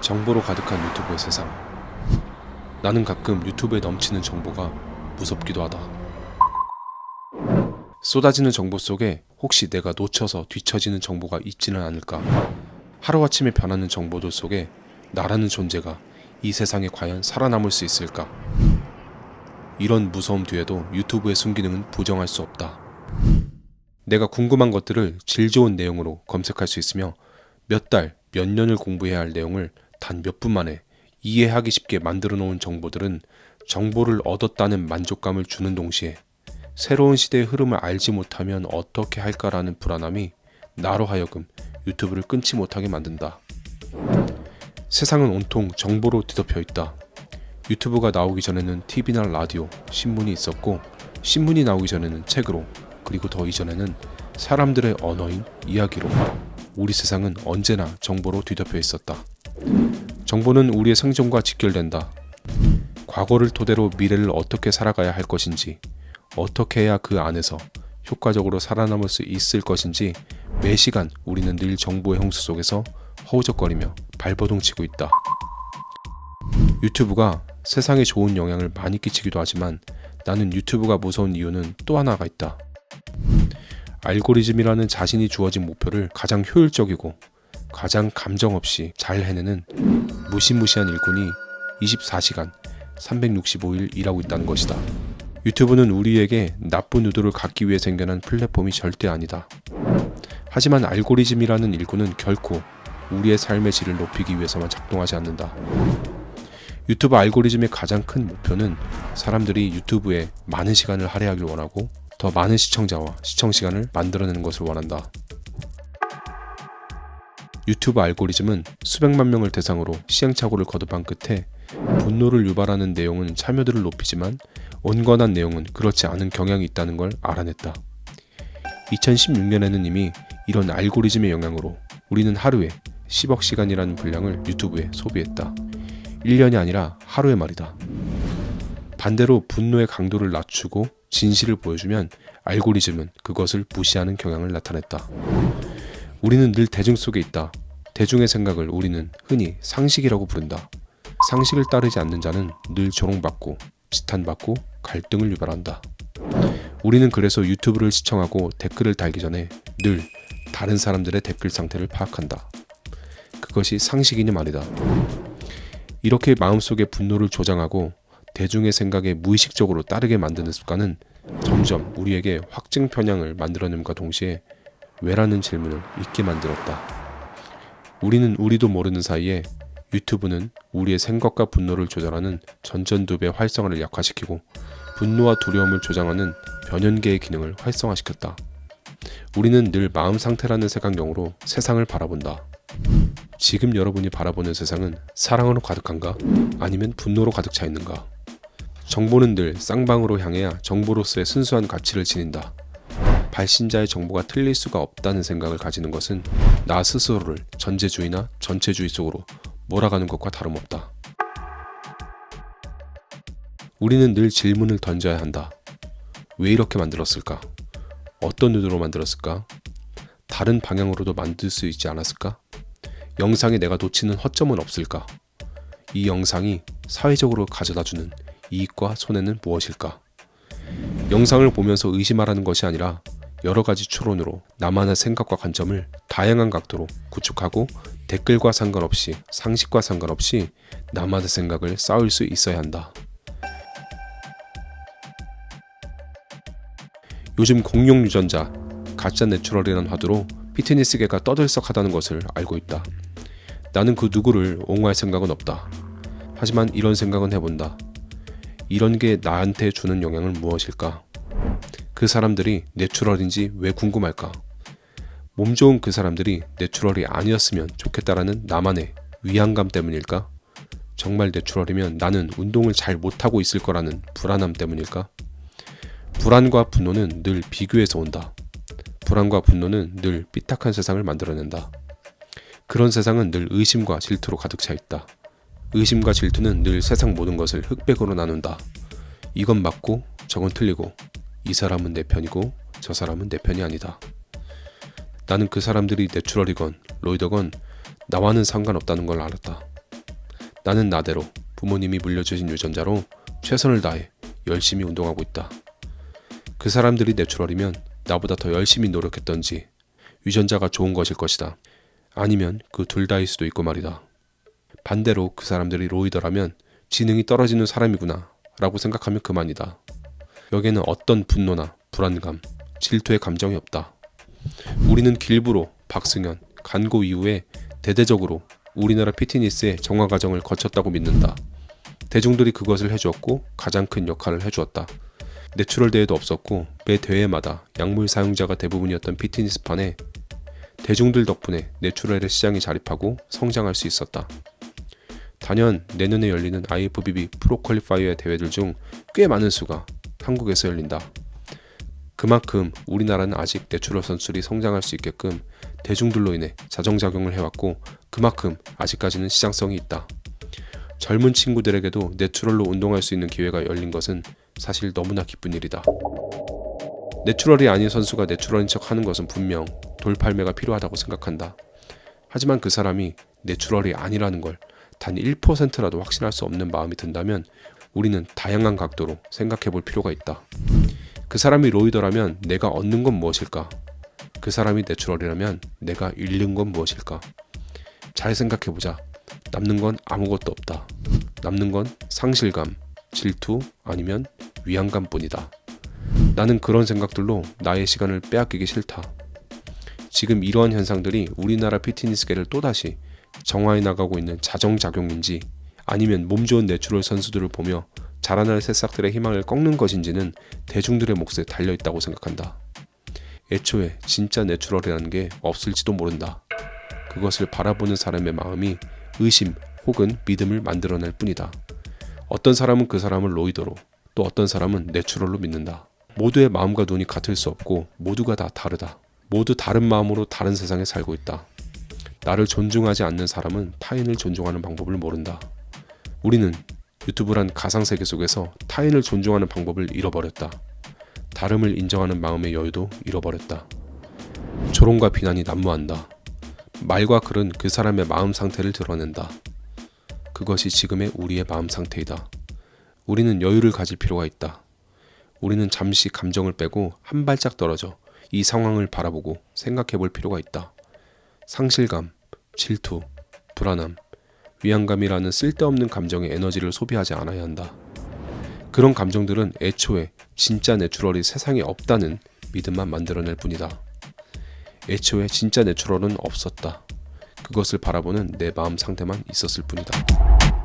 정보로 가득한 유튜브의 세상. 나는 가끔 유튜브에 넘치는 정보가 무섭기도 하다. 쏟아지는 정보 속에 혹시 내가 놓쳐서 뒤처지는 정보가 있지는 않을까? 하루아침에 변하는 정보들 속에 나라는 존재가 이 세상에 과연 살아남을 수 있을까? 이런 무서움 뒤에도 유튜브의 순기능은 부정할 수 없다. 내가 궁금한 것들을 질 좋은 내용으로 검색할 수 있으며 몇 달, 몇 년을 공부해야 할 내용을 단 몇 분 만에 이해하기 쉽게 만들어 놓은 정보들은 정보를 얻었다는 만족감을 주는 동시에 새로운 시대의 흐름을 알지 못하면 어떻게 할까라는 불안함이 나로 하여금 유튜브를 끊지 못하게 만든다. 세상은 온통 정보로 뒤덮여 있다. 유튜브가 나오기 전에는 TV나 라디오, 신문이 있었고, 신문이 나오기 전에는 책으로, 그리고 더 이전에는 사람들의 언어인 이야기로 우리 세상은 언제나 정보로 뒤덮여 있었다. 정보는 우리의 생존과 직결된다. 과거를 토대로 미래를 어떻게 살아가야 할 것인지, 어떻게 해야 그 안에서 효과적으로 살아남을 수 있을 것인지 매 시간 우리는 늘 정보의 홍수 속에서 허우적거리며 발버둥치고 있다. 유튜브가 세상에 좋은 영향을 많이 끼치기도 하지만 나는 유튜브가 무서운 이유는 또 하나가 있다. 알고리즘이라는 자신이 주어진 목표를 가장 효율적이고 가장 감정 없이 잘 해내는 무시무시한 일꾼이 24시간 365일 일하고 있다는 것이다. 유튜브는 우리에게 나쁜 의도를 갖기 위해 생겨난 플랫폼이 절대 아니다. 하지만 알고리즘이라는 일꾼은 결코 우리의 삶의 질을 높이기 위해서만 작동하지 않는다. 유튜브 알고리즘의 가장 큰 목표는 사람들이 유튜브에 많은 시간을 할애하길 원하고 더 많은 시청자와 시청 시간을 만들어내는 것을 원한다. 유튜브 알고리즘은 수백만 명을 대상으로 시행착오를 거듭한 끝에 분노를 유발하는 내용은 참여도를 높이지만 온건한 내용은 그렇지 않은 경향이 있다는 걸 알아냈다. 2016년에는 이미 이런 알고리즘의 영향으로 우리는 하루에 10억 시간이라는 분량을 유튜브에 소비했다. 1년이 아니라 하루에 말이다. 반대로 분노의 강도를 낮추고 진실을 보여주면 알고리즘은 그것을 무시하는 경향을 나타냈다. 우리는 늘 대중 속에 있다. 대중의 생각을 우리는 흔히 상식이라고 부른다. 상식을 따르지 않는 자는 늘 조롱받고 지탄받고 갈등을 유발한다. 우리는 그래서 유튜브를 시청하고 댓글을 달기 전에 늘 다른 사람들의 댓글 상태를 파악한다. 그것이 상식이니 말이다. 이렇게 마음속에 분노를 조장하고 대중의 생각에 무의식적으로 따르게 만드는 습관은 점점 우리에게 확증 편향을 만들어냄과 동시에 왜라는 질문을 잊게 만들었다. 우리는 우리도 모르는 사이에 유튜브는 우리의 생각과 분노를 조절하는 전전두배 활성화를 약화시키고 분노와 두려움을 조장하는 변연계의 기능을 활성화시켰다. 우리는 늘 마음 상태라는 색안경으로 세상을 바라본다. 지금 여러분이 바라보는 세상은 사랑으로 가득한가? 아니면 분노로 가득 차 있는가? 정보는 늘 쌍방으로 향해야 정보로서의 순수한 가치를 지닌다. 발신자의 정보가 틀릴 수가 없다는 생각을 가지는 것은 나 스스로를 전제주의나 전체주의 속으로 몰아가는 것과 다름없다. 우리는 늘 질문을 던져야 한다. 왜 이렇게 만들었을까? 어떤 의도로 만들었을까? 다른 방향으로도 만들 수 있지 않았을까? 영상에 내가 놓치는 허점은 없을까? 이 영상이 사회적으로 가져다주는 이익과 손해는 무엇일까? 영상을 보면서 의심하라는 것이 아니라 여러 가지 추론으로 나만의 생각과 관점을 다양한 각도로 구축하고 댓글과 상관없이 상식과 상관없이 나만의 생각을 쌓을 수 있어야 한다. 요즘 공룡 유전자, 가짜 내추럴이라는 화두로 피트니스계가 떠들썩하다는 것을 알고 있다. 나는 그 누구를 옹호할 생각은 없다. 하지만 이런 생각은 해본다. 이런 게 나한테 주는 영향은 무엇일까? 그 사람들이 내추럴인지 왜 궁금할까? 몸 좋은 그 사람들이 내추럴이 아니었으면 좋겠다라는 나만의 위안감 때문일까? 정말 내추럴이면 나는 운동을 잘 못하고 있을 거라는 불안함 때문일까? 불안과 분노는 늘 비교해서 온다. 불안과 분노는 늘 삐딱한 세상을 만들어낸다. 그런 세상은 늘 의심과 질투로 가득 차 있다. 의심과 질투는 늘 세상 모든 것을 흑백으로 나눈다. 이건 맞고 저건 틀리고 이 사람은 내 편이고 저 사람은 내 편이 아니다. 나는 그 사람들이 내추럴이건 로이더건 나와는 상관없다는 걸 알았다. 나는 나대로 부모님이 물려주신 유전자로 최선을 다해 열심히 운동하고 있다. 그 사람들이 내추럴이면 나보다 더 열심히 노력했던지 유전자가 좋은 것일 것이다. 아니면 그 둘 다일 수도 있고 말이다. 반대로 그 사람들이 로이더라면 지능이 떨어지는 사람이구나 라고 생각하면 그만이다. 여기에는 어떤 분노나 불안감, 질투의 감정이 없다. 우리는 길브로, 박승현, 간고 이후에 대대적으로 우리나라 피트니스의 정화 과정을 거쳤다고 믿는다. 대중들이 그것을 해주었고 가장 큰 역할을 해주었다. 내추럴 대회도 없었고 매 대회마다 약물 사용자가 대부분이었던 피트니스판에 대중들 덕분에 내추럴의 시장이 자립하고 성장할 수 있었다. 단연 내년에 열리는 IFBB 프로 퀄리파이어 대회들 중 꽤 많은 수가 한국에서 열린다. 그만큼 우리나라는 아직 내추럴 선수들이 성장할 수 있게끔 대중들로 인해 자정작용을 해왔고 그만큼 아직까지는 시장성이 있다. 젊은 친구들에게도 내추럴로 운동할 수 있는 기회가 열린 것은 사실 너무나 기쁜 일이다. 내추럴이 아닌 선수가 내추럴인 척 하는 것은 분명 돌팔매가 필요하다고 생각한다. 하지만 그 사람이 내추럴이 아니라는 걸 단 1%라도 확신할 수 없는 마음이 든다면 우리는 다양한 각도로 생각해 볼 필요가 있다. 그 사람이 로이더라면 내가 얻는 건 무엇일까? 그 사람이 내추럴이라면 내가 잃는 건 무엇일까? 잘 생각해 보자. 남는 건 아무것도 없다. 남는 건 상실감, 질투 아니면 위안감 뿐이다. 나는 그런 생각들로 나의 시간을 빼앗기기 싫다. 지금 이러한 현상들이 우리나라 피트니스계를 또다시 정화해 나가고 있는 자정작용인지 아니면 몸 좋은 내추럴 선수들을 보며 자라날 새싹들의 희망을 꺾는 것인지는 대중들의 몫에 달려있다고 생각한다. 애초에 진짜 내추럴이라는 게 없을지도 모른다. 그것을 바라보는 사람의 마음이 의심 혹은 믿음을 만들어낼 뿐이다. 어떤 사람은 그 사람을 로이더로 또 어떤 사람은 내추럴로 믿는다. 모두의 마음과 눈이 같을 수 없고 모두가 다 다르다. 모두 다른 마음으로 다른 세상에 살고 있다. 나를 존중하지 않는 사람은 타인을 존중하는 방법을 모른다. 우리는 유튜브란 가상세계 속에서 타인을 존중하는 방법을 잃어버렸다. 다름을 인정하는 마음의 여유도 잃어버렸다. 조롱과 비난이 난무한다. 말과 글은 그 사람의 마음 상태를 드러낸다. 그것이 지금의 우리의 마음 상태이다. 우리는 여유를 가질 필요가 있다. 우리는 잠시 감정을 빼고 한 발짝 떨어져 이 상황을 바라보고 생각해 볼 필요가 있다. 상실감, 질투, 불안함, 위안감이라는 쓸데없는 감정의 에너지를 소비하지 않아야 한다. 그런 감정들은 애초에 진짜 내추럴이 세상에 없다는 믿음만 만들어낼 뿐이다. 애초에 진짜 내추럴은 없었다. 그것을 바라보는 내 마음 상태만 있었을 뿐이다.